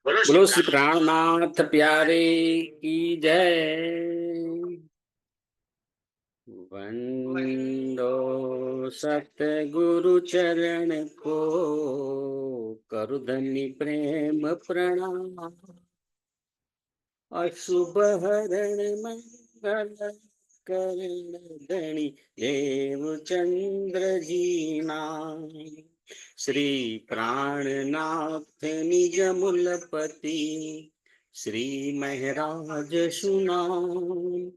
बोलो श्री प्राणनाथ प्यारे की जय। वंदो सतगुरु चरण को, करधनि प्रेम प्रणाम। अशुभ हरण मंगल करण धणी देव चंद्र जी नाम। श्री प्राणनाथ निज मूलपति, श्री महराज सुनाम।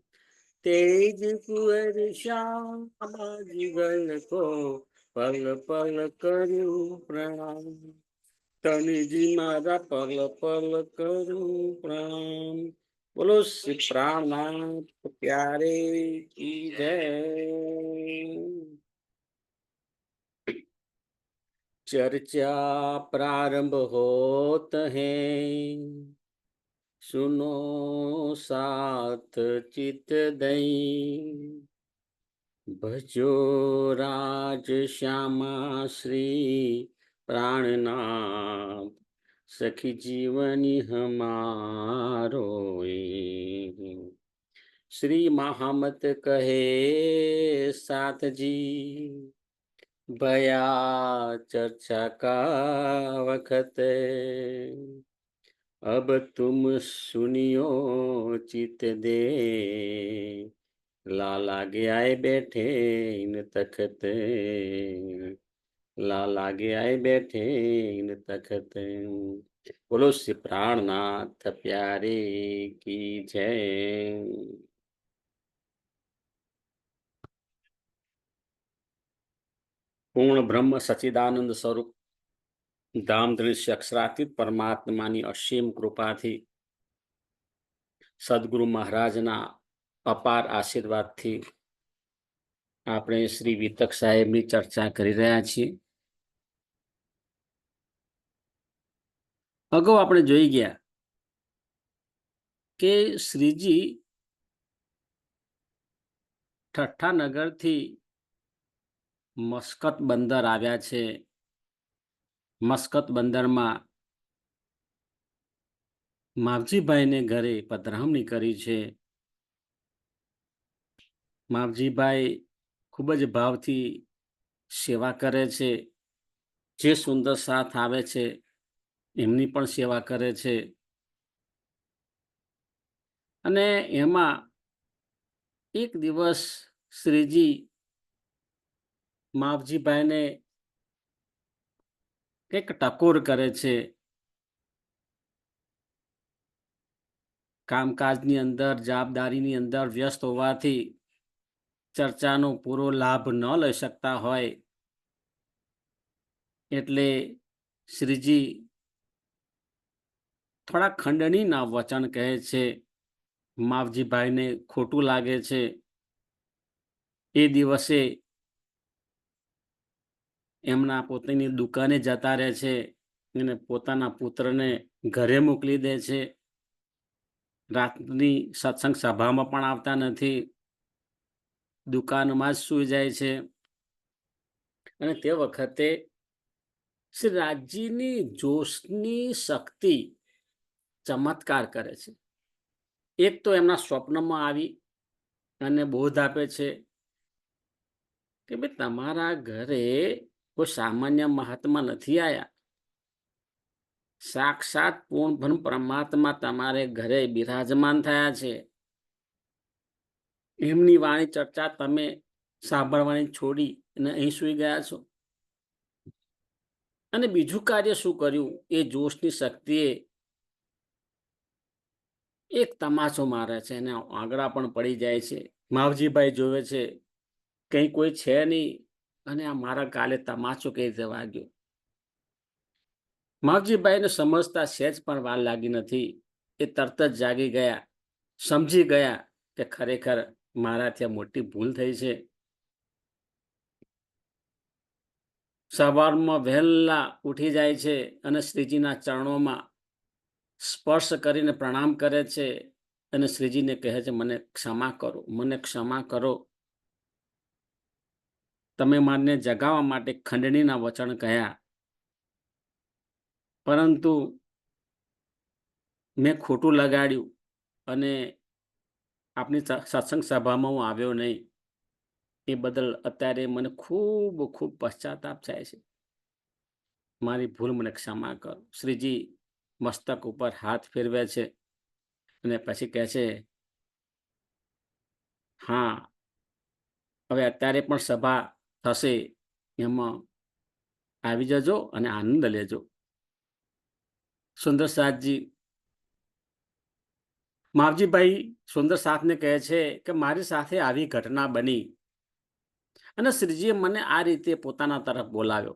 तेज कुंवर श्याम जीवन को, पल पल करूं प्रणाम। तनिजी मारा पल पल करूं प्रणाम। बोलो श्री प्राणनाथ प्यारे की जय। चर्चा प्रारंभ होत है, सुनो साथ चित दई। भजो राज श्यामा श्री प्राणनाथ, सखी जीवनी हमारो। श्री महामत कहे साथ जी, भया चर्चा का वखत। अब तुम सुनियो चित दे, लाला आए बैठे इन तखत। लाला आए बैठे इन तखत। बोलो श्री प्राणनाथ प्यारे की जय। पूर्ण ब्रह्म सच्चिदानंद स्वरूप धाम दृश्य अक्षरातीત પરમાત્માની અસીમ કૃપાથી, સદગુરુ મહારાજના અપાર આશીર્વાદથી આપણે શ્રી વિતક સાહેબની ચર્ચા કરી રહ્યા છીએ. અગાઉ આપણે જોઈ ગયા કે શ્રીજી ઠઠ્ઠા નગરથી મસ્કત બંદર આવ્યા છે. મસ્કત બંદરમાં માવજીભાઈને ઘરે પધરામણી કરી છે. માવજીભાઈ ખૂબ જ ભાવથી સેવા કરે છે. જે સુંદર સાથ આવે છે એમની પણ સેવા કરે છે. અને એમાં એક દિવસ શ્રીજી માવજીભાઈને કંઈક ટકોર કરે છે. કામકાજની અંદર, જવાબદારીની અંદર વ્યસ્ત હોવાથી ચર્ચાનો પૂરો લાભ ન લઈ શકતા હોય એટલે શ્રીજી થોડા ખંડણીના વચન કહે છે. માવજીભાઈને ખોટું લાગે છે. એ દિવસે એમના પોતાની દુકાને જતા રહે છે અને પોતાના પુત્રને ઘરે મોકલી દે છે. રાતની સત્સંગ સભામાં પણ આવતા નથી, દુકાનમાં જ સૂઈ જાય છે. અને તે વખતે શ્રી રાજજીની જોશની શક્તિ ચમત્કાર કરે છે. એક તો એમના સ્વપ્નમાં આવી અને બોધ આપે છે કે ભાઈ તમારા ઘરે કોઈ સામાન્ય મહાત્મા નથી આવ્યા, સાક્ષાત પૂર્ણ પરમાત્મા તમારે ઘરે બિરાજમાન થયા છે. એમની વાણી ચર્ચા તમે સાંભળવાની છોડી અને અહીં સૂઈ ગયા છો. અને બીજું કાર્ય શું કર્યું? એ જોશની શક્તિએ એક તમાચો મારે છે અને આંગળા પણ પડી જાય છે. માવજીભાઈ જોવે છે કંઈ કોઈ છે નહીં અને આ મારા ગાલે તમાચો કઈ રીતે વાગ્યો. માવજીભાઈને સમજતા સહેજ પણ વાર લાગી નથી. એ તરત જ જાગી ગયા, સમજી ગયા કે ખરેખર મારાથી મોટી ભૂલ થઈ છે. સવારમાં વહેલા ઉઠી જાય છે અને શ્રીજીના ચરણોમાં સ્પર્શ કરીને પ્રણામ કરે છે અને શ્રીજીને કહે છે મને ક્ષમા કરો, મને ક્ષમા કરો. તમે મને જગાવવા માટે ખંડણીના વચન કહ્યા, પરંતુ મેં ખોટું લગાડ્યું અને આપની સત્સંગ સભામાં હું આવ્યો નહીં, એ બદલ અત્યારે મને ખૂબ ખૂબ પશ્ચાતાપ થાય છે. મારી ભૂલ મને ક્ષમા કરો. શ્રીજી મસ્તક ઉપર હાથ ફેરવે છે અને પછી કહે છે, હા, હવે અત્યારે પણ સભા થશે, એમાં આવી જજો અને આનંદ લેજો. સુંદર સાથજી માવજીભાઈ સુંદર સાથને કહે છે કે મારી સાથે આવી ઘટના બની અને શ્રીજીએ મને આ રીતે પોતાના તરફ બોલાવ્યો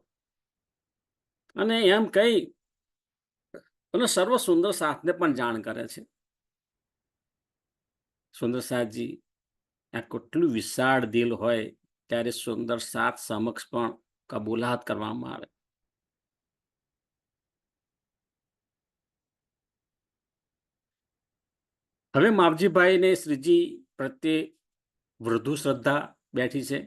અને એમ કહી અને સર્વ સુંદર સાથને પણ જાણ કરે છે. સુંદર સાથજી, આ કેટલું વિશાળ દિલ હોય ત્યારે સુંદર સાથ સમક્ષ પણ કબૂલાત કરવામાં આવે. હવે માવજીભાઈને શ્રીજી પ્રત્યે વધુ શ્રદ્ધા બેઠી છે.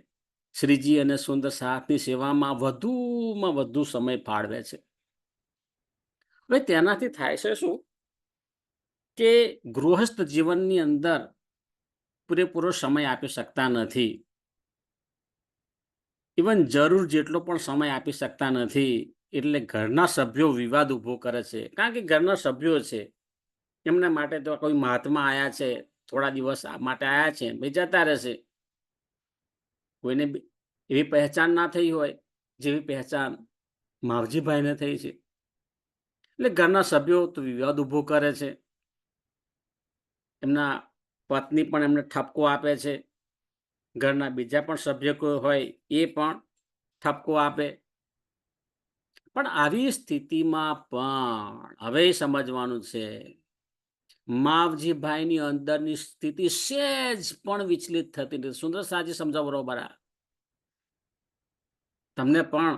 શ્રીજી અને સુંદર સાથની સેવામાં વધુમાં વધુ સમય ફાળવે છે. હવે તેનાથી થાય છે શું કે ગૃહસ્થ જીવનની અંદર પૂરેપૂરો સમય આપી શકતા નથી. ઇવન જરૂર જેટલો પણ સમય આપી શકતા નથી. એટલે ઘરના સભ્યો વિવાદ ઊભો કરે છે. કારણ કે ઘરના સભ્યો છે, એમના માટે તો કોઈ મહાત્મા આયા છે, થોડા દિવસ માટે આયા છે, ભાઈ જતા રહેશે. કોઈને એવી પહેચાન ના થઈ હોય જેવી પહેચાન માવજીભાઈને થઈ છે. એટલે ઘરના સભ્યો તો વિવાદ ઊભો કરે છે. એમના પત્ની પણ એમને ઠપકો આપે છે. ઘરના બીજા પણ સભ્ય કોઈ હોય એ પણ ઠપકો આપે. પણ આવી સ્થિતિમાં પણ હવે સમજવાનું છે, માવજીભાઈની અંદરની સ્થિતિ સહેજ પણ વિચલિત થતી નથી. સુંદર સાજી સમજાવો બરોબર. તમને પણ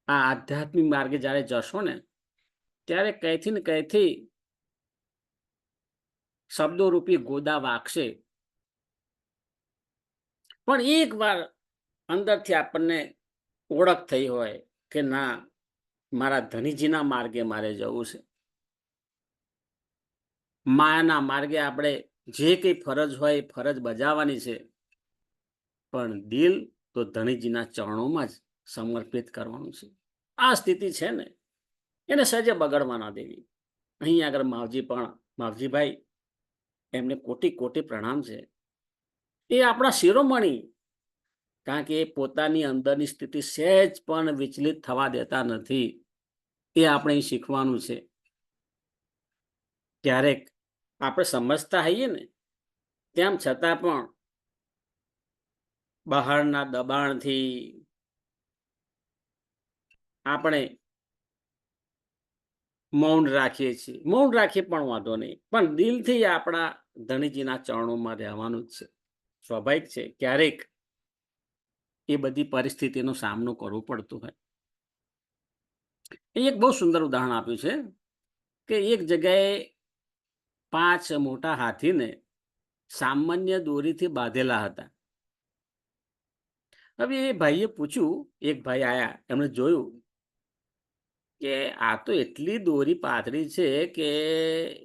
આ આધ્યાત્મિક માર્ગે જ્યારે જશો ને ત્યારે કઈથી ને કઈથી શબ્દો રૂપી ગોદા વાગશે. પણ એક વાર અંદરથી આપણને ઓળખ થઈ હોય કે ના, મારા ધનીજીના માર્ગે મારે જવું છે, માયાના માર્ગે આપણે જે કંઈ ફરજ હોય એ ફરજ બજાવવાની છે, પણ દિલ તો ધણીજીના ચરણોમાં જ સમર્પિત કરવાનું છે. આ સ્થિતિ છે ને, એને સહેજે બગડવા ના દેવી. અહીં આગળ માવજીભાઈ, એમને કોટી કોટી પ્રણામ છે. એ આપણા શિરોમણી, કારણ કે એ પોતાની અંદરની સ્થિતિ સહેજ પણ વિચલિત થવા દેતા નથી. એ આપણે શીખવાનું છે. ક્યારેક આપણે સમજતા હોઈએ ને, તેમ છતાં પણ બહારના દબાણથી આપણે મૌન રાખીએ છીએ. મૌન રાખીએ પણ વાંધો નહીં, પણ દિલથી આપણા ધણીજીના ચરણોમાં રહેવાનું જ છે. સ્વાભાવિક છે ક્યારેક એ બધી પરિસ્થિતિનો સામનો કરવો પડતો હોય. એક બહુ સુંદર ઉદાહરણ આપ્યું છે કે એક જગ્યાએ 5 મોટા હાથીને સામાન્ય દોરીથી બાંધેલા હતા. હવે એ ભાઈએ પૂછ્યું, એક ભાઈ આયા, એમણે જોયું કે આ તો એટલી દોરી પાતળી છે કે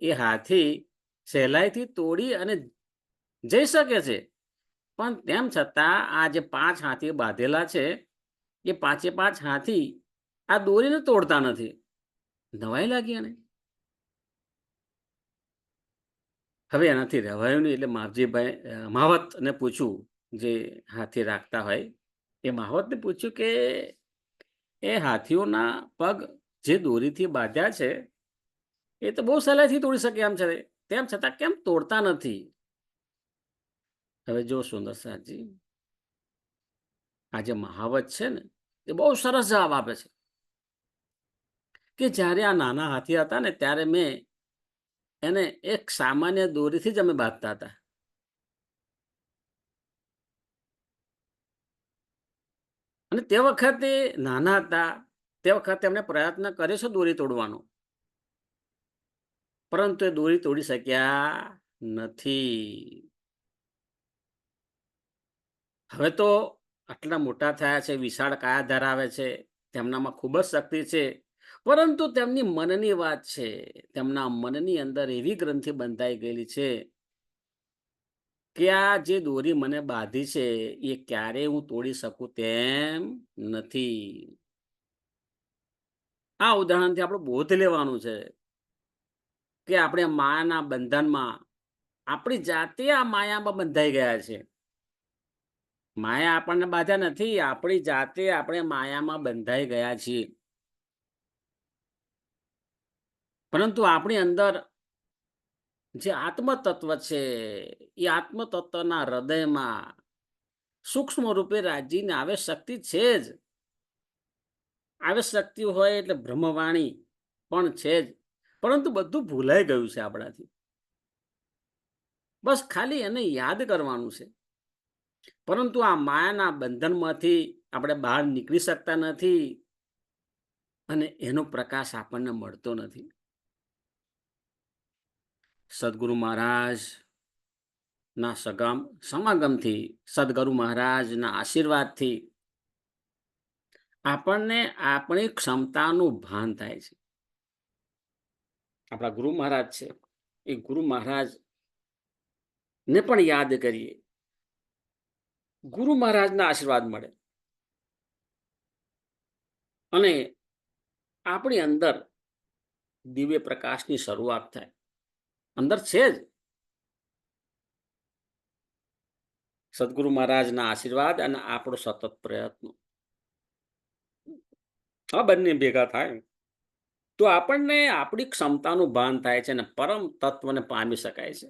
એ હાથી સહેલાઈથી તોડી અને જઈ શકે છે, પણ તેમ છતાં આ જે 5 હાથી બાંધેલા છે, એ 5 હાથી આ દોરીને તોડતા નથી. નવાઈ લાગી એને. હવે એનાથી રહેવાયું નહીં. એટલે માવતને પૂછ્યું, જે હાથી રાખતા હોય એ માવતને પૂછ્યું કે એ હાથીઓના પગ જે દોરીથી બાંધ્યા છે એ તો બહુ સહેલાઈથી તોડી શકે એમ છે, તેમ છતાં કેમ તોડતા નથી? હવે જો સુંદર સાજી, આ જે મહાવત છે ને, એ બહુ સરસ જવાબ આપે છે કે જ્યારે આ નાના હાથી હતા ને, ત્યારે મેં એને એક સામાન્ય દોરીથી જ અમે બાંધતા હતા. અને તે વખતે નાના હતા, તે વખતે એમણે પ્રયત્ન કર્યો છે દોરી તોડવાનો, પરંતુ એ દોરી તોડી શક્યા નથી. હવે તો આટલા મોટા થયા છે, વિશાળ કાયા ધરાવે છે, તેમનામાં ખૂબ જ શક્તિ છે, પરંતુ તેમની મનની વાત છે. તેમના મનની અંદર એવી ગ્રંથિ બંધાઈ ગયેલી છે કે આ જે દોરી મને બાંધી છે એ ક્યારેય હું તોડી શકું તેમ નથી. આ ઉદાહરણથી આપણે બોધ લેવાનું છે કે આપણે માયાના બંધનમાં આપણી જાતે આ માયામાં બંધાઈ ગયા છે. માયા આપણને બાધા નથી, આપણી જાતે આપણે માયામાં બંધાઈ ગયા છીએ. પરંતુ આપણી અંદર જે આત્મતત્વ છે એ આત્મતત્વના હૃદયમાં સૂક્ષ્મ રૂપે રાજીને આવે શક્તિ છે જ. આવે શક્તિ હોય એટલે બ્રહ્મવાણી પણ છે જ. પરંતુ બધું ભૂલાઈ ગયું છે આપણાથી. બસ ખાલી એને યાદ કરવાનું છે. પરંતુ આ માયાના બંધનમાંથી આપણે બહાર નીકળી શકતા નથી અને એનો પ્રકાશ આપણને મળતો નથી. સદગુરુ મહારાજ ના સમાગમથી, સદગુરુ મહારાજના આશીર્વાદથી આપણને આપણી ક્ષમતાનું ભાન થાય છે. આપણા ગુરુ મહારાજ છે એ ગુરુ મહારાજ ને પણ યાદ કરીએ, ગુરુ મહારાજના આશીર્વાદ મળે અને આપણી અંદર દિવ્ય પ્રકાશની શરૂઆત થાય. અંદર છે જ. સદગુરુ મહારાજના આશીર્વાદ અને આપણો સતત પ્રયત્ન, આ બંને ભેગા થાય તો આપણને આપણી ક્ષમતાનું ભાન થાય છે અને પરમ તત્વને પામી શકાય છે.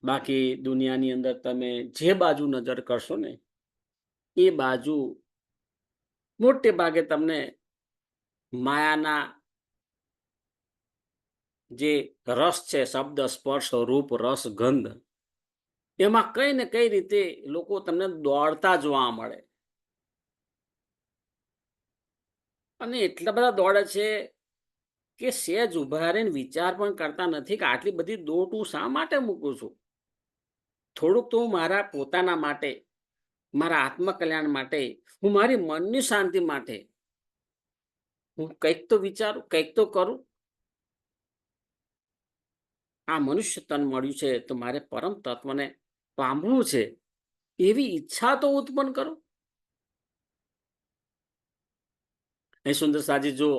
બાકી દુનિયાની અંદર તમે જે બાજુ નજર કરશો ને એ બાજુ મોટે ભાગે તમને માયાના જે રસ છે, શબ્દ, સ્પર્શ, રૂપ, રસ, ગંધ, એમાં કઈ ને કઈ રીતે લોકો તમને દોડતા જોવા મળે. અને એટલા બધા દોડે છે કે સહેજ ઉભા રહીને વિચાર પણ કરતા નથી કે આટલી બધી દોડ હું શા માટે મૂકું છું. થોડુંક તો હું મારા પોતાના માટે, મારા આત્મકલ્યાણ માટે, હું મારી મનની શાંતિ માટે હું કંઈક તો વિચારું, કંઈક તો કરું. આ મનુષ્ય તન મળ્યું છે તો મારે પરમ તત્વને પામવું છે એવી ઈચ્છા તો ઉત્પન્ન કરો. એ સુંદર સાજી જો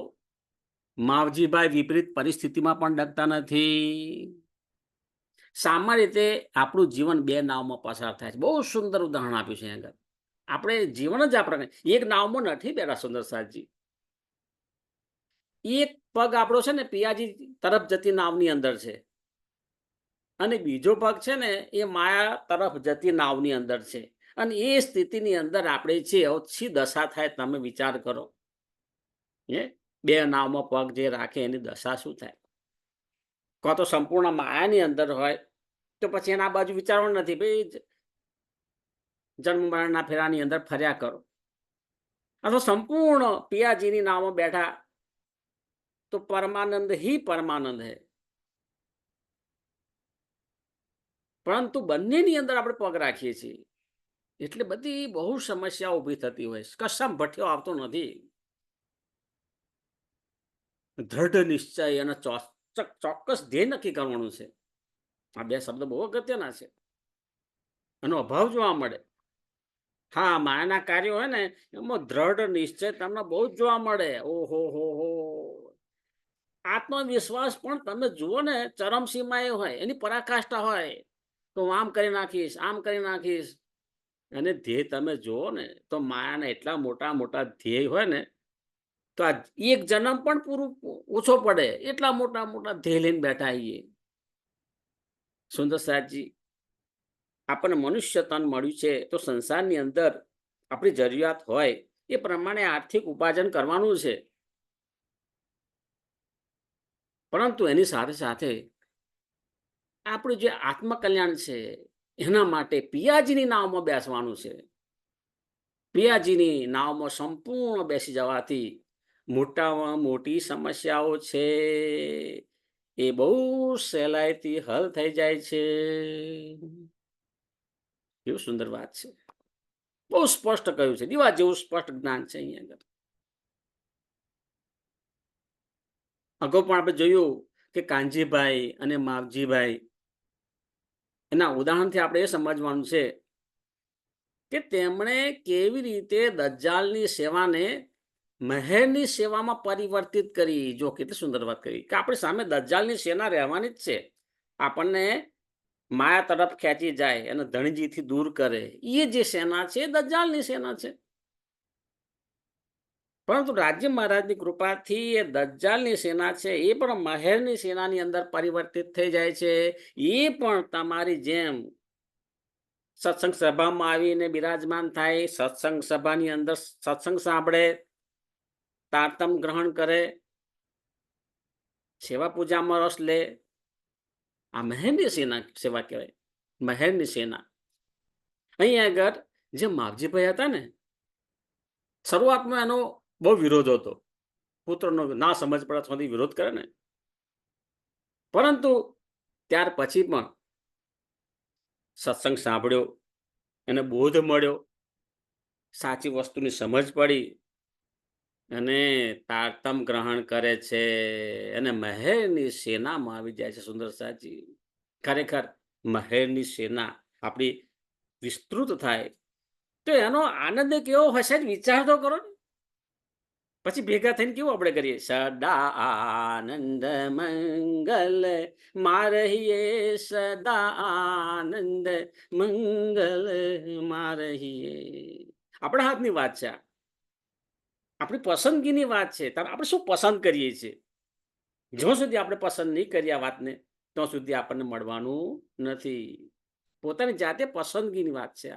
માવજીભાઈ વિપરીત પરિસ્થિતિમાં પણ ડરતા નથી. સામાન્ય રીતે આપણું જીવન બે નાવમાં પસાર થાય છે. બહુ સુંદર ઉદાહરણ આપ્યું છે આગળ. આપણે જીવન જ આ પ્રકારે એક નાવમાં નથી બેઠા સુંદર સાજી. એક પગ આપણો છે ને પિયાજી તરફ જતી નાવની અંદર છે અને બીજો પગ છે ને એ માયા તરફ જતી નાવની અંદર છે. અને એ સ્થિતિની અંદર આપણે છે ઓછી દશા થાય. તમે વિચાર કરો, હે, બે નાવમાં પગ જે રાખે એની દશા શું થાય? કાં તો સંપૂર્ણ માયાની અંદર હોય તો પછી એના બાજુ વિચારવાનું નથી, ભાઈ જન્મ મરણના ફેરાની અંદર ફર્યા કરો. અથવા સંપૂર્ણ પિયાજીની નાવમાં બેઠા તો પરમાનંદ ही પરમાનંદ है. પરંતુ બંનેની અંદર આપણે પગ રાખીએ છીએ એટલે બધી બહુ સમસ્યાઓ ઊભી થતી હોય. કશા ભઠ્યો આવતો નથી. દ્રઢ નિશ્ચય અને ચોક્કસ ધ્યેય નક્કી કરવાનું છે. આ બે શબ્દ બહુ અગત્યના છે. એનો અભાવ જોવા મળે. હા, માયાના કાર્યો હોય ને એમાં દ્રઢ નિશ્ચય તમને બહુ જ જોવા મળે. ઓહો હો હો. આત્મવિશ્વાસ પણ તમે જુઓ ને ચરમસીમાએ હોય, એની પરાકાષ્ઠા હોય તો હું આમ કરી નાખીશ, આમ કરી નાખીશ. અને ધ્યેય તમે જુઓ ને તો માયાના એટલા મોટા મોટા ધ્યેય હોય ને તો આ એક જન્મ પણ પૂરું ઓછો પડે એટલા મોટા મોટા ધ્યેય લઈને બેઠા આવીએ. સુંદર સાહેબજી, આપણને મનુષ્ય તન મળ્યું છે તો સંસારની અંદર આપણી જરૂરિયાત હોય એ પ્રમાણે આર્થિક ઉપાર્જન કરવાનું છે. પરંતુ એની સાથે સાથે આપણું જે આત્મકલ્યાણ છે એના માટે પિયાજીની નાવમાં બેસવાનું છે. પિયાજીની નાવમાં સંપૂર્ણ બેસી જવાથી મોટામાં મોટી સમસ્યાઓ છે એ બહુ સહેલાઈથી હલ થઈ જાય છે. કેવું સુંદર વાત છે. બહુ સ્પષ્ટ કહ્યું છે. દીવા જેવું સ્પષ્ટ જ્ઞાન છે અહીંયા આગળ. અગાઉ પણ આપણે જોયું કે કાનજીભાઈ અને માવજીભાઈ, એના ઉદાહરણથી આપણે એ સમજવાનું છે કે તેમણે કેવી રીતે દજ્જાલની સેવાને મહેરની સેવામાં પરિવર્તિત કરી. જો કેટલી સુંદર વાત કરી કે આપણી સામે દજ્જાલની સેના રહેવાની જ છે, આપણને માયા તરફ ખેંચી જાય અને ધણીજીથી દૂર કરે. એ જે સેના છે એ દજ્જાલની સેના છે. પરંતુ રાજ્ય મહારાજની કૃપાથી એ દજ્જાલની સેના છે એ પણ મહેરની સેનાની અંદર પરિવર્તિત થઈ જાય છે. એ પણ તમારી જેમ સત્સંગ સભામાં આવીને બિરાજમાન થાય, સત્સંગ સભાની અંદર સત્સંગ સાંભળે, તારતમ ગ્રહણ કરે, સેવા પૂજામાં રસ લે. આ મહેરની સેના સેવા કહેવાય, મહેરની સેના. અહીં આગળ જે માવજીભાઈ હતા ને, શરૂઆતમાં એનો બહુ વિરોધ હતો. પુત્રનો ના સમજ પડે સુધી વિરોધ કરે ને, પરંતુ ત્યાર પછી પણ સત્સંગ સાંભળ્યો, એને બોધ મળ્યો, સાચી વસ્તુની સમજ પડી અને તારતમ ગ્રહણ કરે છે અને મહેરની સેનામાં આવી જાય છે. સુંદર સાચી, ખરેખર મહેરની સેના આપણી વિસ્તૃત થાય તો એનો આનંદ કેવો હશે જ વિચાર તો કરો ને. પછી ભેગા થઈને કેવું આપણે કરીએ, સદા આનંદ મંગલ મારહીએ, સદા આનંદ મંગલ મારહીએ. આપણા હાથની વાત છે, આપણી પસંદગીની વાત છે. ત્યારે આપણે શું પસંદ કરીએ છીએ? જ્યાં સુધી આપણે પસંદ નહીં કરીએ આ વાતને, ત્યાં સુધી આપણને મળવાનું નથી. પોતાની જાતે પસંદગીની વાત છે.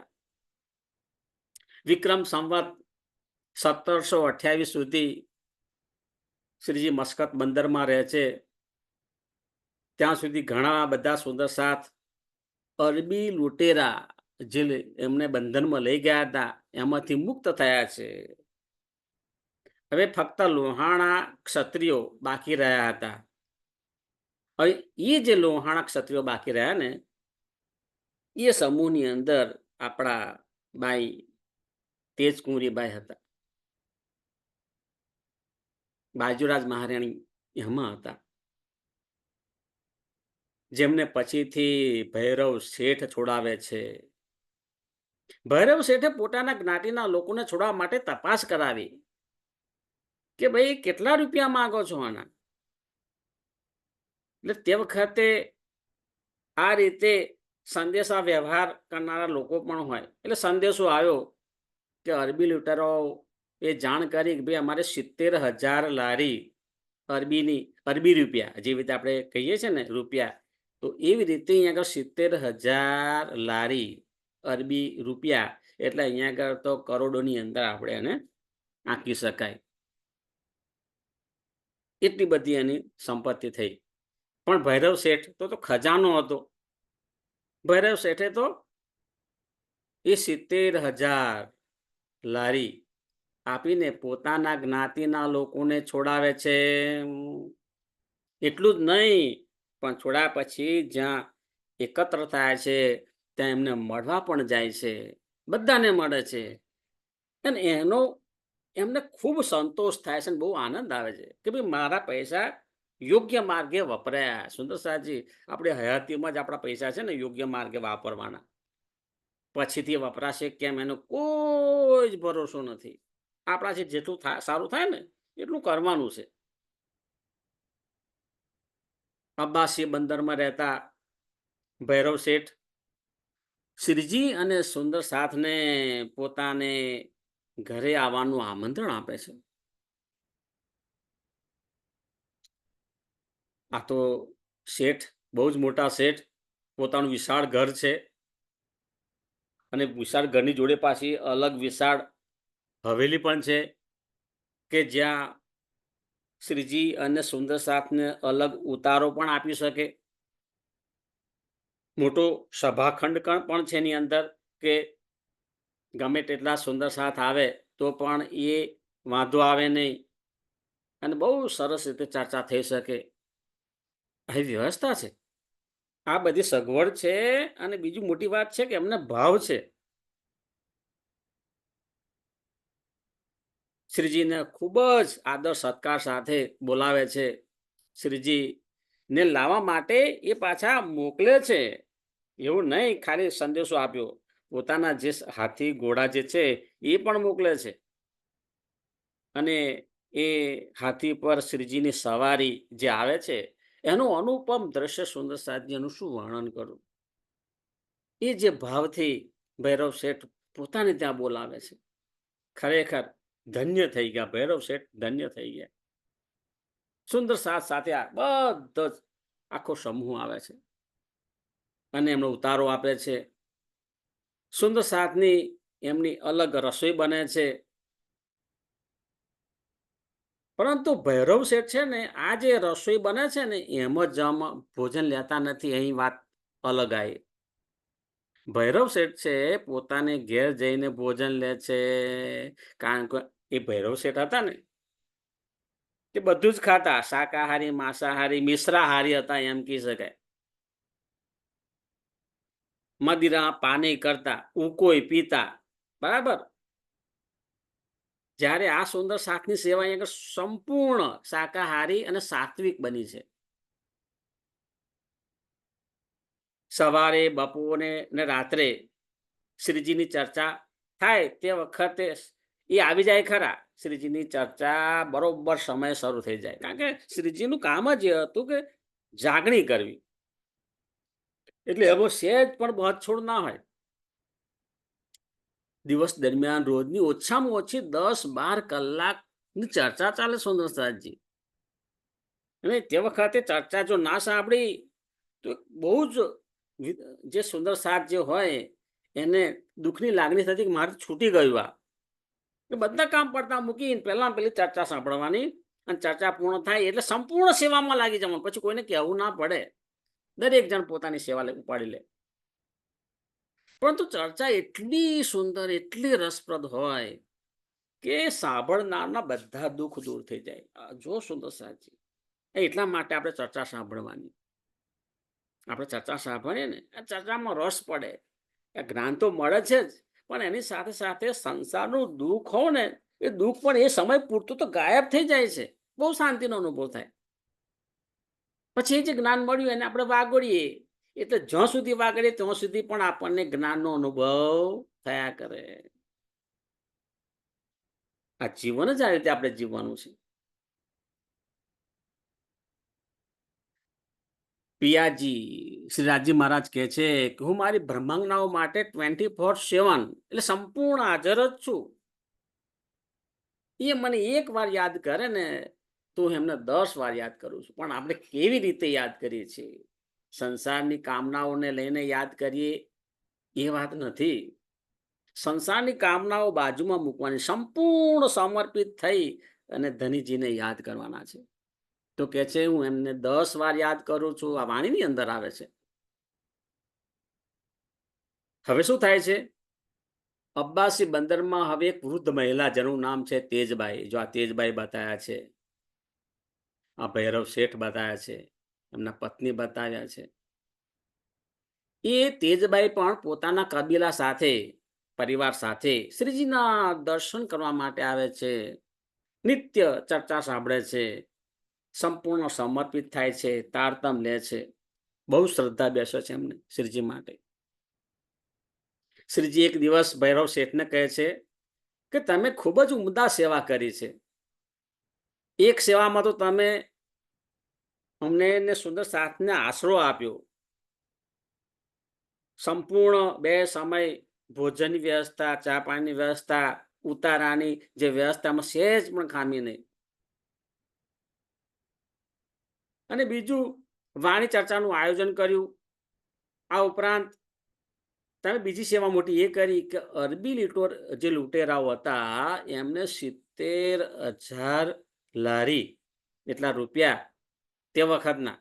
વિક્રમ સંવત 1728 સુધી શ્રીજી મસ્કત બંદરમાં રહે છે. ત્યાં સુધી ઘણા બધા સુંદર સાથ અરબી લૂંટેરા જે એમને બંધનમાં લઈ ગયા હતા એમાંથી મુક્ત થયા છે. હવે ફક્ત લોહાણા ક્ષત્રિયો બાકી રહ્યા હતા. હવે એ જે લોહાણા ક્ષત્રિયો બાકી રહ્યા ને, એ સમૂહની અંદર આપણા બાઈ તેજકુંવરીબાઈ હતા, બાજુરાજ મહારાણી એમાં હતા, જેમને પછીથી ભૈરવ શેઠ છોડાવે છે. ભૈરવ શેઠે પોતાના જ્ઞાતિના લોકોને છોડાવવા માટે તપાસ કરાવી કે ભાઈ કેટલા રૂપિયા માંગો છો આના. એટલે તે વખતે આ રીતે સંદેશા વ્યવહાર કરનારા લોકો પણ હોય. એટલે સંદેશો આવ્યો કે અરબી લૂંટારો એ જાણ કરી કે ભાઈ અમારે 70,000 લારી અરબી રૂપિયા, જેવી રીતે આપણે કહીએ છીએ ને રૂપિયા, તો એવી રીતે અહીંયા આગળ 70,000 લારી અરબી રૂપિયા, એટલે અહીંયા આગળ તો કરોડોની અંદર આપણે એને આંકી શકાય. એટલી બધી એની સંપત્તિ થઈ. પણ ભૈરવ શેઠ તો ખજાનો હતો. ભૈરવ શેઠે તો એ 70,000 લારી આપીને પોતાના જ્ઞાતિના લોકોને છોડાવે છે. એટલું જ નહીં, પણ છોડ્યા પછી જ્યાં એકત્ર થાય છે ત્યાં એમને મળવા પણ જાય છે, બધાને મળે છે. અને એમને ખૂબ સંતોષ થાય છે અને બહુ આનંદ આવે છે કે ભાઈ મારા પૈસા યોગ્ય માર્ગે વપરાયા. સુંદર સાજી, આપણે હયાતીમાં જ આપણા પૈસા છે ને યોગ્ય માર્ગે વાપરવાના. પછીથી વપરાશે કેમ એનો કોઈ જ ભરોસો નથી. આપણાથી જેટલું સારું થાય ને એટલું કરવાનું છે. અબ્બાસી બંદરમાં રહેતા ભૈરવ શેઠ શ્રીજી અને સુંદર સાથને પોતાને ઘરે આવવાનું આમંત્રણ આપે છે. આ તો શેઠ બહુ જ મોટા શેઠ, પોતાનું વિશાળ ઘર છે અને વિશાળ ઘરની જોડે પાછી અલગ વિશાળ હવેલી પણ છે કે જ્યાં શ્રીજી અને સુંદર સાથને અલગ ઉતારો પણ આપી શકે. મોટો સભાખંડ પણ છે એની અંદર કે ગમે તેટલા સુંદર સાથ આવે તો પણ એ વાંધો આવે નહીં અને બહુ સરસ રીતે ચર્ચા થઈ શકે. આવી વ્યવસ્થા છે, આ બધી સગવડ છે. અને બીજું મોટી વાત છે કે એમને ભાવ છે. શ્રીજીને ખૂબ જ આદર સત્કાર સાથે બોલાવે છે શ્રીજી ને લાવવા માટે એ પાછા મોકલે છે. એવું નહીં ખાલી સંદેશો આપ્યો, પોતાના જે હાથી ઘોડા જે છે એ પણ મોકલે છે. અને એ હાથી પર શ્રીજીની સવારી જે આવે છે, એનું અનુપમ દ્રશ્ય સુંદર સાધ્યનું શું વર્ણન કરું. એ જે ભાવથી ભૈરવ શેઠ પોતાને ત્યાં બોલાવે છે, ખરેખર ધન્ય થઈ ગયા. ભૈરવ શેઠ ધન્ય થઈ ગયા. સુંદર સાથ સાથે આ બધો જ આખો સમૂહ આવે છે અને એમનો ઉતારો આપે છે. સુંદર સાથની એમની અલગ રસોઈ બને છે. પરંતુ ભૈરવ શેઠ છે ને, આ જે રસોઈ બને છે ને એમ જ ભોજન લેતા નથી. અહીં વાત અલગ આવી. ભૈરવ શેઠ છે પોતાને ઘેર જઈને ભોજન લે છે. કારણ કે એ ભૈરવ શેઠ હતા ને, તે બધું જ ખાતા. શાકાહારી, માંસાહારી, મિશ્રાહારી હતા એમ કહી શકાય. મદિરા પાની કરતા, ઉકોઈ પીતા. બરાબર. જ્યારે આ સુંદર શાકની સેવા અહીંયા સંપૂર્ણ શાકાહારી અને સાત્વિક બની છે. સવારે, બપોરે ને રાત્રે શ્રીજીની ચર્ચા થાય તે વખતે એ આવી જાય ખરા. શ્રીજીની ચર્ચા બરોબર સમય શરૂ થઈ જાય. કારણ કે શ્રીજીનું કામ જ એ હતું કે જાગણી કરવી. એટલે એવો સહેજ પણ બાંધછોડ ના હોય. દિવસ દરમિયાન રોજની ઓછામાં ઓછી 10-12 કલાકની ચર્ચા ચાલે સુંદર સાથજી. અને તે વખતે ચર્ચા જો ના સાંભળી તો બહુ જ જે સુંદર સાથ જે હોય એને દુઃખની લાગણી થતી કે મારે છૂટી ગયું આ. એ બધા કામ પડતા મૂકીને પહેલા પેલી ચર્ચા સાંભળવાની, અને ચર્ચા પૂર્ણ થાય એટલે સંપૂર્ણ સેવામાં લાગી જવાનું. પછી કોઈને કહેવું ના પડે. દરેક જણ પોતાની સેવા ઉપાડી લે. પરંતુ ચર્ચા એટલી સુંદર, એટલી રસપ્રદ હોય કે સાંભળનારના બધા દુઃખ દૂર થઈ જાય. જો સુંદર સાચી. એટલા માટે આપણે ચર્ચા સાંભળવાની. આપણે ચર્ચા સાંભળીએ ને, આ ચર્ચામાં રસ પડે. જ્ઞાન તો મળે છે જ, પણ એની સાથે સાથે સંસારનું દુઃખ હોય ને, એ દુઃખ પણ એ સમય પૂરતું તો ગાયબ થઈ જાય છે. બહુ શાંતિનો અનુભવ થાય. પછી એ જે જ્ઞાન મળ્યું એને આપણે વાગોળીએ. એટલે જ્યાં સુધી વાગડીએ ત્યાં સુધી પણ આપણને જ્ઞાનનો અનુભવ થયા કરે. આ જીવન જ આ રીતે આપણે જીવવાનું છે. પિયાજી શ્રીરાજજી મહારાજ કહે છે કે હું મારી બ્રહ્માંગનાઓ માટે 24/7 એટલે સંપૂર્ણ હાજર જ છું. એ મને એક વાર યાદ કરે ને તો હું એમને 10 વાર યાદ કરું છું. પણ આપણે કેવી રીતે યાદ કરીએ છીએ? સંસારની કામનાઓને લઈને યાદ કરીએ એ વાત નથી. સંસારની કામનાઓ બાજુમાં મૂકવાની, સંપૂર્ણ સમર્પિત થઈ અને ધનીજીને યાદ કરવાના છે. તો કે છે હું એમને 10 વાર યાદ કરું છું. આ વાણીની અંદર આવે છે. હવે શું થાય છે? અબ્બાસી બંદરમાં હવે એક વૃદ્ધ મહિલા, જેનું નામ છે તેજબાઈ. જો આ તેજબાઈ બતાવ્યા છે, આ ભૈરવ શેઠ બતાવ્યા છે, એમના પત્ની બતાવ્યા છે. એ તેજબાઈ પણ પોતાના કબીલા સાથે, પરિવાર સાથે શ્રીજીના દર્શન કરવા માટે આવે છે. નિત્ય ચર્ચા સાંભળે છે, સંપૂર્ણ સમર્પિત થાય છે, તારતમ લે છે. બહુ શ્રદ્ધા બેસે છે એમને શ્રીજી માટે. શ્રીજી એક દિવસ ભૈરવ શેઠને કહે છે કે તમે ખૂબ જ ઉમદા સેવા કરી છે. એક સેવામાં તો તમે અમને સુંદર સાથને આશરો આપ્યો. સંપૂર્ણ 2 સમય ભોજનની વ્યવસ્થા, ચા પાણીની વ્યવસ્થા, ઉતારાની જે વ્યવસ્થામાં સહેજ પણ ખામી નહીં. અને બીજું, વાણી ચર્ચાનું આયોજન કર્યું. આ ઉપરાંત તમે બીજી સેવા મોટી એ કરી કે અરબી જે લૂંટેરાઓ હતા એમને 70,000 લારી એટલા રૂપિયા તે વખતના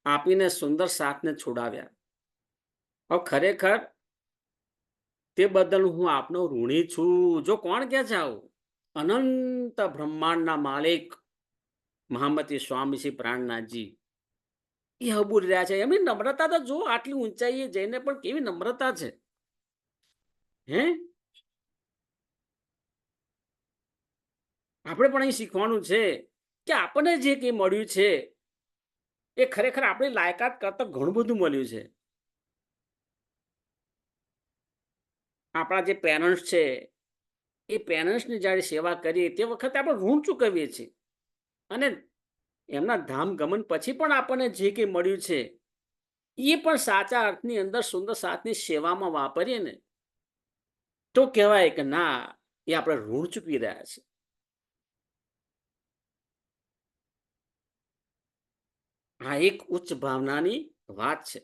આપીને સુંદર સાથને છોડાવ્યા. હવે ખરેખર તે બદલ હું આપનો ઋણી છું. જો કોણ કે છે આવું? અનંત બ્રહ્માંડના માલિક મહામતી સ્વામી શ્રી પ્રાણનાથજી એ હબુર રહ્યા છે. એમની નમ્રતા તો જો, આટલી ઊંચાઈએ જઈને પણ કેવી નમ્રતા છે. હે આપણે પણ અહીં શીખવાનું છે કે આપણને જે કંઈ મળ્યું છે એ ખરેખર આપણી લાયકાત કરતાં ઘણું બધું મળ્યું છે. આપણા જે પેરેન્ટ્સ છે, એ પેરેન્ટ્સની જ્યારે સેવા કરીએ તે વખતે આપણે ઋણ ચૂકવીએ છીએ. અને એમના ધામ ગમન પછી પણ આપણને જે કંઈ મળ્યું છે, એ પણ સાચા અર્થની અંદર સુંદર સાથની સેવામાં વાપરીએ ને, તો કહેવાય કે ના, એ આપણે ઋણ ચૂકવી રહ્યા છીએ. આ એક ઉચ્ચ ભાવનાની વાત છે.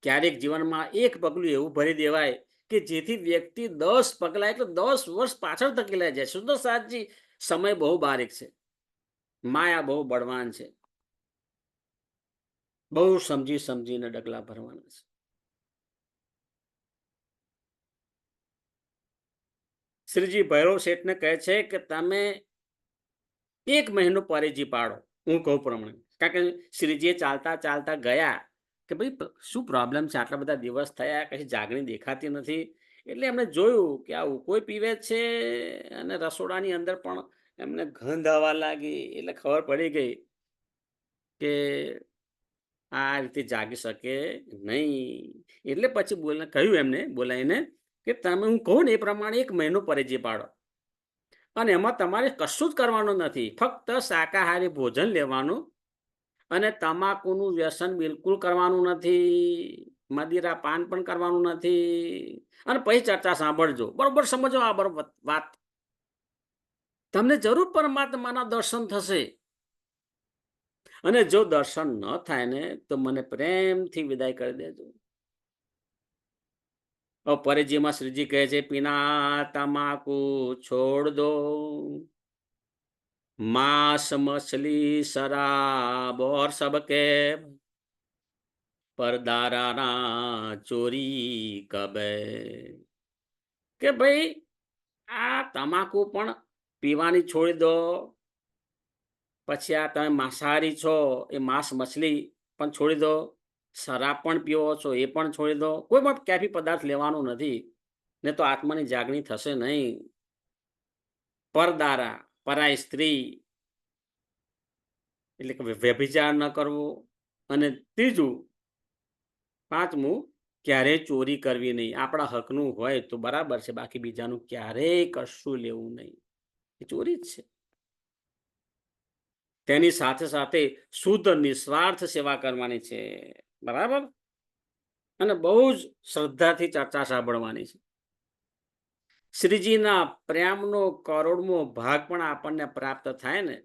ક્યારેક જીવનમાં એક પગલું એવું ભરી દેવાય કે જેથી વ્યક્તિ 10 પગલા એટલે 10 વર્ષ પાછળ ધકેલાઈ જાય. સુંદર સાથજી, સમય બહુ બારીક છે, માયા બહુ બળવાન છે. બહુ સમજી સમજીને ડગલા ભરવાના છે. શ્રીજી ભૈરવ શેઠને કહે છે કે તમે 1 મહિનો પરેજી પાડો, હું કહું પ્રમાણે. કારણ કે શ્રીજીએ ચાલતા ચાલતા ગયા કે ભાઈ શું પ્રોબ્લેમ છે, આટલા બધા દિવસ થયા, કશી જાગણી દેખાતી નથી. એટલે એમણે જોયું કે આ કોઈ પીવે છે, અને રસોડાની અંદર પણ એમને ગંધ આવવા લાગી. એટલે ખબર પડી ગઈ કે આ રીતે જાગી શકે નહીં. એટલે પછી કહ્યું એમને બોલાવીને કે તમે હું કહું ને એ પ્રમાણે 1 મહિનો પરેજી પાડો, અને એમાં તમારે કશું જ કરવાનું નથી. ફક્ત શાકાહારી ભોજન લેવાનું, અને તમાકુનું વ્યસન બિલકુલ કરવાનું નથી. મદિરા પાન પણ કરવાનું નથી. અને પછી ચર્ચા સાંભળજો, બરોબર સમજો આ બરોબર વાત. તમને જરૂર પરમાત્માના દર્શન થશે. અને જો દર્શન ન થાય ને, તો મને પ્રેમથી વિદાય કરી દેજો. પરેજીમાં શ્રીજી કહે છે, પીના તમાકુ છોડ દો, માંસ મછલી શરાબ और सबके પરદારાના ચોરી કબે. કે ભાઈ આ તમાકુ પણ પીવાની છોડી દો. પછી આ તમે માંસાહારી છો, એ માંસ મછલી પણ છોડી દો. શરાબ પણ પીવો છો, એ પણ છોડી દો. કોઈ પણ કેફી પદાર્થ લેવાનું નથી, ને તો આત્માની જાગણી થશે નહીં. પરદારા, પરાઈ સ્ત્રી, એટલે કે વ્યભિચાર ન કરવો. અને ત્રીજું, પાંચમું, ક્યારેય ચોરી કરવી નહીં. આપણા હકનું હોય તો બરાબર છે, બાકી બીજાનું ક્યારેય કશું લેવું નહીં. એ ચોરી જ છે. તેની સાથે સાથે શુદ્ધ નિસ્વાર્થ સેવા કરવાની છે, બરાબર. અને બહુ જ શ્રદ્ધાથી ચર્ચા સાંભળવાની છે. શ્રીજીના પ્રેમનો કરોડમો ભાગ પણ આપણને પ્રાપ્ત થાય ને,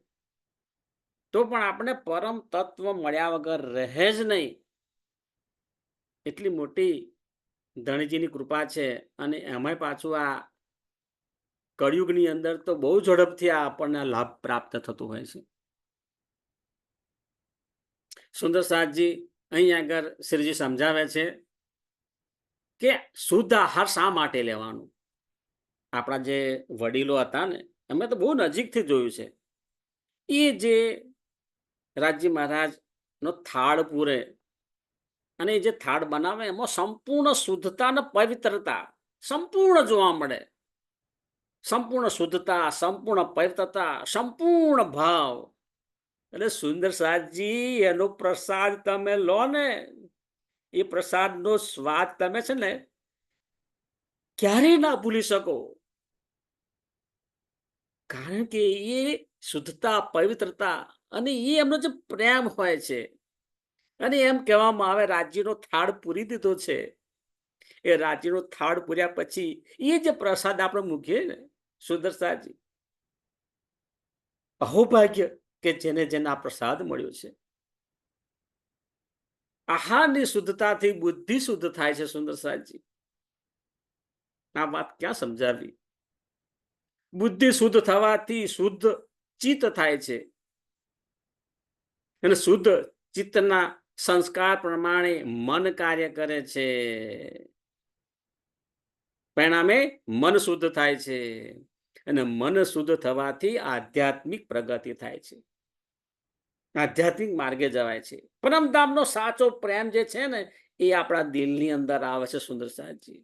તો પણ આપણે પરમ તત્વ મળ્યા વગર રહે જ નહીં. એટલી મોટી ધણીજીની કૃપા છે. અને એમાંય પાછું આ કળિયુગની અંદર તો બહુ ઝડપથી આ આપણને લાભ પ્રાપ્ત થતો હોય છે. સુંદર સાથજી, અહીં આગળ શ્રીજી સમજાવે છે કે શુદ્ધ આહાર શા માટે લેવાનું. આપણા જે વડીલો હતા ને, એમને તો બહુ નજીકથી જોયું છે. એ જે રાજજી મહારાજ નો થાળ પૂરે, અને એ જે થાળ બનાવે એમાં સંપૂર્ણ શુદ્ધતા અને પવિત્રતા સંપૂર્ણ જોવા મળે. સંપૂર્ણ શુદ્ધતા, સંપૂર્ણ પવિત્રતા, સંપૂર્ણ ભાવ. એટલે સુંદર સાથજી, એનો પ્રસાદ તમે લો ને, એ પ્રસાદનો સ્વાદ તમે છે ને ક્યારેય ના ભૂલી શકો. કારણ કે એ શુદ્ધતા, પવિત્રતા, અને એ એમનો જે પ્રેમ હોય છે. અને એમ કહેવામાં આવે, રાજ્યનો થાળ પૂરી દીધો છે. એ રાજ્યનો થાળ પૂર્યા પછી એ જે પ્રસાદ આપણે મૂકીએ ને, સુંદર સાથજી, અહોભાગ્ય કે જેને જેને આ પ્રસાદ મળ્યો છે. આહારની શુદ્ધતાથી બુદ્ધિ શુદ્ધ થાય છે. સુંદર સાથજી, આ વાત ક્યાં સમજાવી. બુદ્ધિ શુદ્ધ થવાથી શુદ્ધ ચિત્ત થાય છે, અને શુદ્ધ ચિત્તના સંસ્કાર પ્રમાણે મન કાર્ય કરે છે. પરિણામે મન શુદ્ધ થાય છે, અને મન શુદ્ધ થવાથી આધ્યાત્મિક પ્રગતિ થાય છે. આધ્યાત્મિક માર્ગે જવાય છે. પરમધામનો સાચો પ્રેમ જે છે ને, એ આપણા દિલની અંદર આવે છે. સુંદર સાથજી,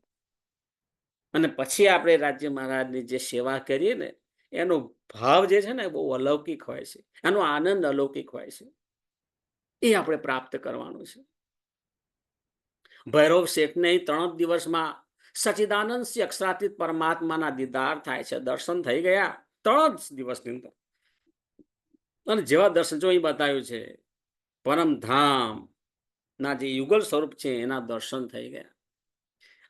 અને પછી આપણે રાજ્ય મહારાજની જે સેવા કરીએ ને, એનો ભાવ જે છે ને, બહુ અલૌકિક હોય છે. એનો આનંદ અલૌકિક હોય છે. એ આપણે પ્રાપ્ત કરવાનું છે. ભૈરવ શેઠને 3 જ દિવસમાં સચ્ચિદાનંદ શ્રી અક્ષરાતીત પરમાત્માના દીદાર થાય છે, દર્શન થઈ ગયા 3 જ દિવસની અંદર. અને જેવા દર્શન જો અહીં બતાવ્યું છે, પરમધામ ના જે યુગલ સ્વરૂપ છે એના દર્શન થઈ ગયા.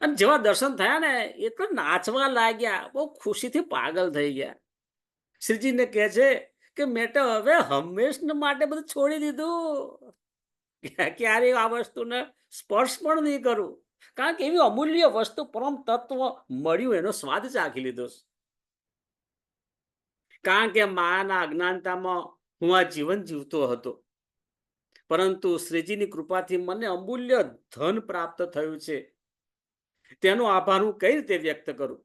અને જેવા દર્શન થયા ને એ તો નાચવા લાગ્યા, બહુ ખુશીથી પાગલ થઈ ગયા. શ્રીજીને કહે છે કે મેં તો હવે હંમેશ માટે બધું છોડી દીધું, ક્યારે આ વસ્તુને સ્પર્શ પણ નહીં કરું, કારણ કે એવી અમૂલ્ય વસ્તુ પરમ તત્વ મળ્યું, એનો સ્વાદ ચાખી લીધો. કારણ કે માયાના અજ્ઞાનતામાં હું આ જીવન જીવતો હતો, પરંતુ શ્રીજીની કૃપાથી મને અમૂલ્ય ધન પ્રાપ્ત થયું છે, તેનો આભાર હું કઈ રીતે વ્યક્ત કરું.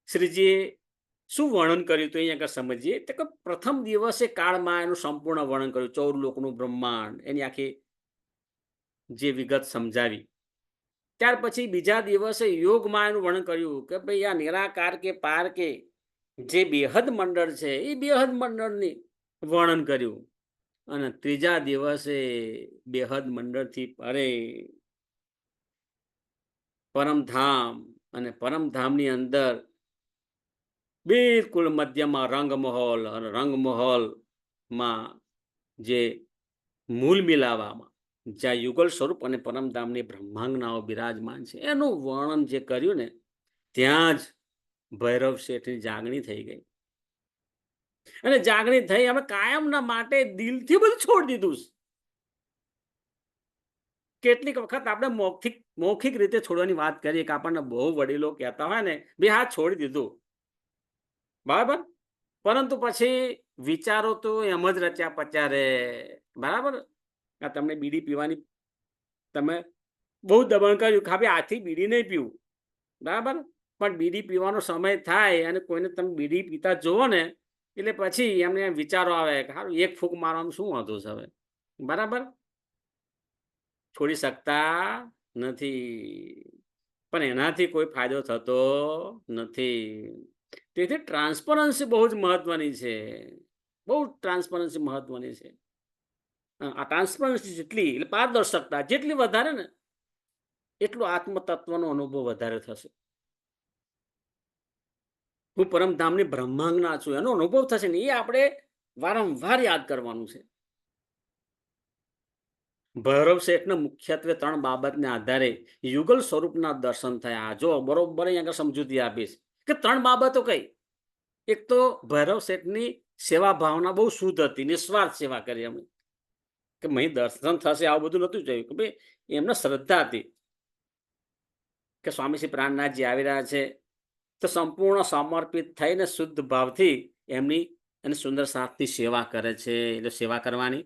શ્રીજીએ શું વર્ણન કર્યું તો અહીંયા આગળ સમજીએ તો કે પ્રથમ દિવસે કાળમાયાનું સંપૂર્ણ વર્ણન કર્યું, 14 લોકનું બ્રહ્માંડ, એની આખી જે વિગત સમજાવી. ત્યાર પછી બીજા દિવસે યોગ માયાનું વર્ણન કર્યું કે ભાઈ આ નિરાકાર કે પાર કે જે બેહદ મંડળ છે એ બેહદ મંડળની વર્ણન કર્યું. અને ત્રીજા દિવસે બેહદ મંડળથી પરે પરમધામ, અને પરમધામની અંદર બિલકુલ મધ્યમાં રંગમહોલ, અને રંગમહોલમાં જે મૂલ મિલાવામાં જ્યાં યુગલ સ્વરૂપ અને પરમધામની બ્રહ્માંગનાઓ બિરાજમાન છે એનું વર્ણન જે કર્યું ને, ત્યાં જ ભૈરવ શેઠની જાગણી થઈ ગઈ. અને જાગણી થઈ અમે કાયમના માટે દિલથી બધું છોડી દીધું. કેટલીક વખત આપણે મૌખિક રીતે છોડવાની વાત કરીએ કે આપણને બહુ વડીલો કહેતા હોય ને, બે હાથ છોડી દીધું, બરાબર, પરંતુ પછી વિચારો તો એમ જ રચ્યા પચ્યા રે, બરાબર. આ તમને બીડી પીવાની તમે બહુ દબાણ કર્યું કે ભાઈ આથી બીડી નહીં પીવું, બરાબર, પણ બીડી પીવાનો સમય થાય અને કોઈને તમે બીડી પીતા જોવો ને એટલે પછી એમને એમ વિચારો આવે કે સારું એક ફૂંક મારવાનું શું હતું છે હવે, બરાબર, છોડી શકતા નથી. પણ એનાથી કોઈ ફાયદો થતો નથી. તેથી ટ્રાન્સપરન્સી બહુ જ મહત્વની છે, બહુ ટ્રાન્સપરન્સી મહત્વની છે. આ ટ્રાન્સપરન્સી જેટલી એટલે પારદર્શકતા જેટલી વધારે ને એટલું આત્મતત્વનો અનુભવ વધારે થશે. હું પરમધામની બ્રહ્માંગના છું એનો અનુભવ થશે ને, એ આપણે વારંવાર યાદ કરવાનું છે. ભૈરવ શેઠને મુખ્યત્વે 3 બાબતને આધારે યુગલ સ્વરૂપના દર્શન થયા. જો બરોબર અહીં આગળ સમજૂતી આપીશ કે 3 બાબતો કઈ. એક તો ભૈરવ શેઠની સેવા ભાવના બહુ શુદ્ધ હતી, નિસ્વાર્થ સેવા કરી એમણે, કે મહી દર્શન થશે આવું બધું નહોતું જોયું, કે ભાઈ એમને શ્રદ્ધા હતી કે સ્વામી શ્રી પ્રાણનાથજી આવી રહ્યા છે તો સંપૂર્ણ સમર્પિત થઈને શુદ્ધ ભાવથી એમની અને સુંદર સાથની સેવા કરે છે, એટલે સેવા કરવાની.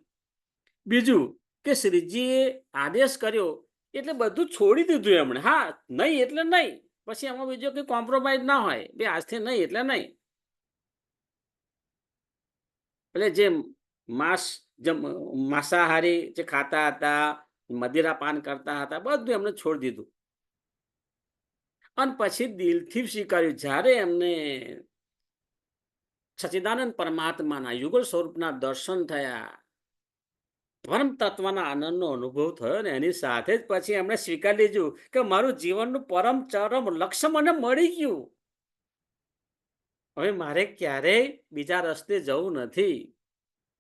બીજું કે શ્રીજીએ આદેશ કર્યો એટલે બધું છોડી દીધું એમણે. હા, નહીં એટલે નહીં, પછી એમાં બીજો કંઈ કોમ્પ્રોમાઇઝ ના હોય, બે આજથી નહીં એટલે નહીં. એટલે જે માંસાહારી જે ખાતા હતા, મદિરા પાન કરતા હતા, બધું એમને છોડી દીધું. અને પછી દિલથી સ્વીકાર્યું. જ્યારે એમને સચ્ચિદાનંદ પરમાત્માના યુગલ સ્વરૂપના દર્શન થયા, પરમ તત્વના આનંદનો અનુભવ થયો ને એની સાથે જ પછી એમણે સ્વીકારી લીધું કે મારું જીવનનું પરમ ચરમ લક્ષ્ય મને મળી ગયું, હવે મારે ક્યારેય બીજા રસ્તે જવું નથી.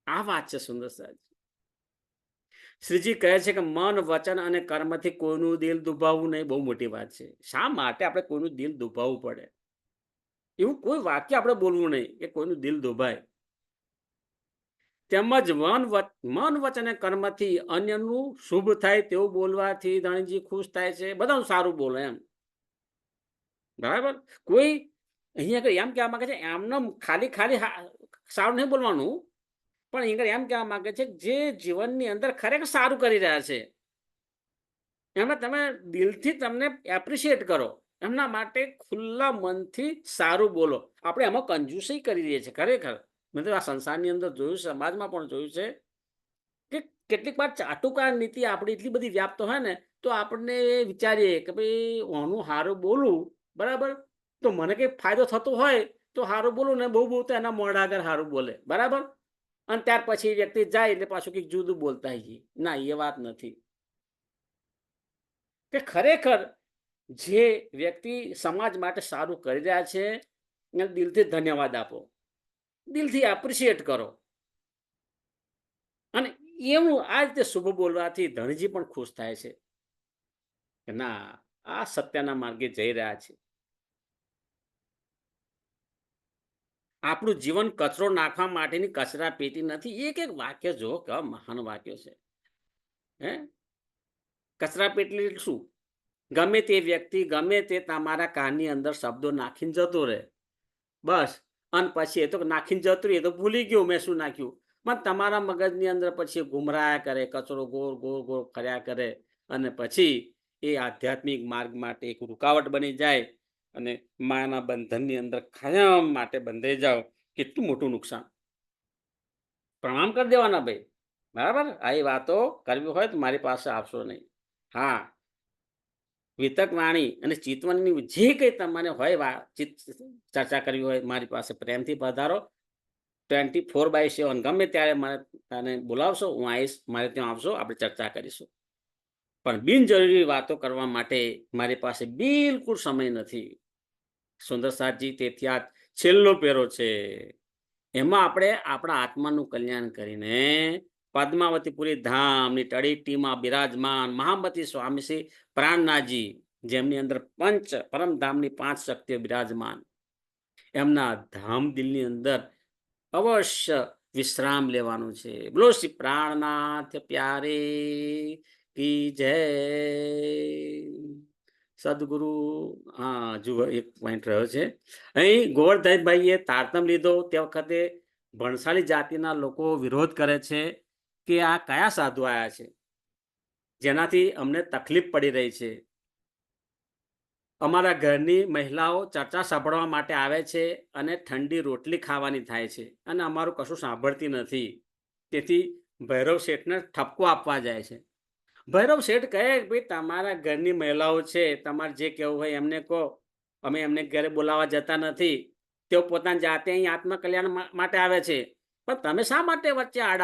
આ વાત છે સુંદર સાહેબ. શ્રીજી કહે છે કે મન, વચન અને કર્મથી કોઈનું દિલ દુભાવવું નહીં. બહુ મોટી વાત છે. શા માટે આપણે કોઈનું દિલ દુભાવવું પડે? એવું કોઈ વાક્ય આપણે બોલવું નહીં કે કોઈનું દિલ દુભાય. તેમજ મન, વચન અને કર્મથી અન્યનું શુભ થાય તેવું બોલવાથી ધણીજી ખુશ થાય છે, બધાનું સારું બોલે એમ, બરાબર. કોઈ અહીંયા એમ કહેવા માંગે છે એમને ખાલી ખાલી સારું નહીં બોલવાનું, પણ અહીંયા એમ કહેવા માંગે છે જે જીવનની અંદર ખરેખર સારું કરી રહ્યા છે એમને તમે દિલથી તમને એપ્રિશિએટ કરો, એમના માટે ખુલ્લા મનથી સારું બોલો. આપણે એમાં કંજૂસી કરી દઈએ છીએ ખરેખર. મેં તો આ સંસારની અંદર જોયું, સમાજમાં પણ જોયું છે કે કેટલીક વાર ચાટુકાર નીતિ આપણી એટલી બધી વ્યાપ્ત હોય ને તો આપણને વિચારીએ કે ભાઈ ઓનું સારું બોલું, બરાબર, તો મને કંઈ ફાયદો થતો હોય તો સારું બોલું ને, બહુ બહુ તો એના મોઢા આગળ સારું બોલે, બરાબર. અને ત્યાર પછી એ વ્યક્તિ જાય એટલે પાછું કંઈક જુદું બોલતા જઈએ. ના, એ વાત નથી. કે ખરેખર જે વ્યક્તિ સમાજ માટે સારું કરી રહ્યા છે એને દિલથી ધન્યવાદ આપો, દિલથી એપ્રિશિએટ કરો. અને એવું આ રીતે શુભ બોલવાથી ધણીજી પણ ખુશ થાય છે કે ના, આ સત્યના માર્ગે જઈ રહ્યા છે. આપણું જીવન કચરો નાખવા માટેની કચરા પેટી નથી. એક એક વાક્ય જો કેવા મહાન વાક્ય છે. હે, કચરા પેટી એટલે શું? ગમે તે વ્યક્તિ ગમે તે તમારા કાનની અંદર શબ્દો નાખીને જતો રહે, બસ. અને પછી એ તો નાખીને જતું રહે, એ તો ભૂલી ગયો મેં શું નાખ્યું. પણ તમારા મગજની અંદર પછી ગુમરાયા કરે, કચરો ગોળ ગોળ ગોળ ફર્યા કરે. અને પછી એ આધ્યાત્મિક માર્ગ માટે એક રૂકાવટ બની જાય અને માના બંધનની અંદર કાયમ માટે બંધાઈ જાઓ. કેટલું મોટું નુકસાન. પ્રણામ કરી દેવાના ભાઈ, બરાબર. આવી વાતો કરવી હોય તો મારી પાસે આવશો નહીં. હા, વિતક વાણી અને ચિતવનની જે કંઈ તમારે હોય ચર્ચા કરવી હોય, મારી પાસે પ્રેમથી પધારો. 24/7 ગમે ત્યારે મને તને બોલાવશો, હું આવીશ, મારે ત્યાં આવશો, આપણે ચર્ચા કરીશું. પણ બિનજરૂરી વાતો કરવા માટે મારી પાસે બિલકુલ સમય નથી. સુંદરસાદજી, તેથી આ છેલ્લો પેરો છે. એમાં આપણે આપણા આત્માનું કલ્યાણ કરીને પદ્માવતીપુરી ધામની તળેટીમાં બિરાજમાન મહામતી સ્વામી શ્રી પ્રાણનાથજી, જેમની અંદર પંચ પરમધામની 5 શક્તિઓ બિરાજમાન, એમના ધામ દિલની અંદર અવશ્ય વિશ્રામ લેવાનું છે. બોલો શ્રી પ્રાણનાથ પ્યારે કી જય. સદગુરુ. હા, જુઓ એક પોઈન્ટ રહ્યો છે અહીં. ગોવર્ધનભાઈએ તારતમ લીધો તે વખતે ભણસાલી જાતિના લોકો વિરોધ કરે છે કે આ કયા સાધુ આવ્યા છે જેનાથી અમને તકલીફ પડી રહી છે. અમારા ઘરની મહિલાઓ ચર્ચા સાંભળવા માટે આવે છે અને ઠંડી રોટલી ખાવાની થાય છે અને અમારું કશું સાંભળતી નથી. તેથી ભૈરવ શેઠને ઠપકો આપવા જાય છે. ભૈરવ શેઠ કહે, ભાઈ તમારા ઘરની મહિલાઓ છે, તમારે જે કહેવું હોય એમને કહો, અમે એમને ઘરે બોલાવવા જતા નથી. તેઓ પોતાની જાતે અહીં આત્મકલ્યાણ માટે આવે છે, પણ તમે શા માટે વચ્ચે આડા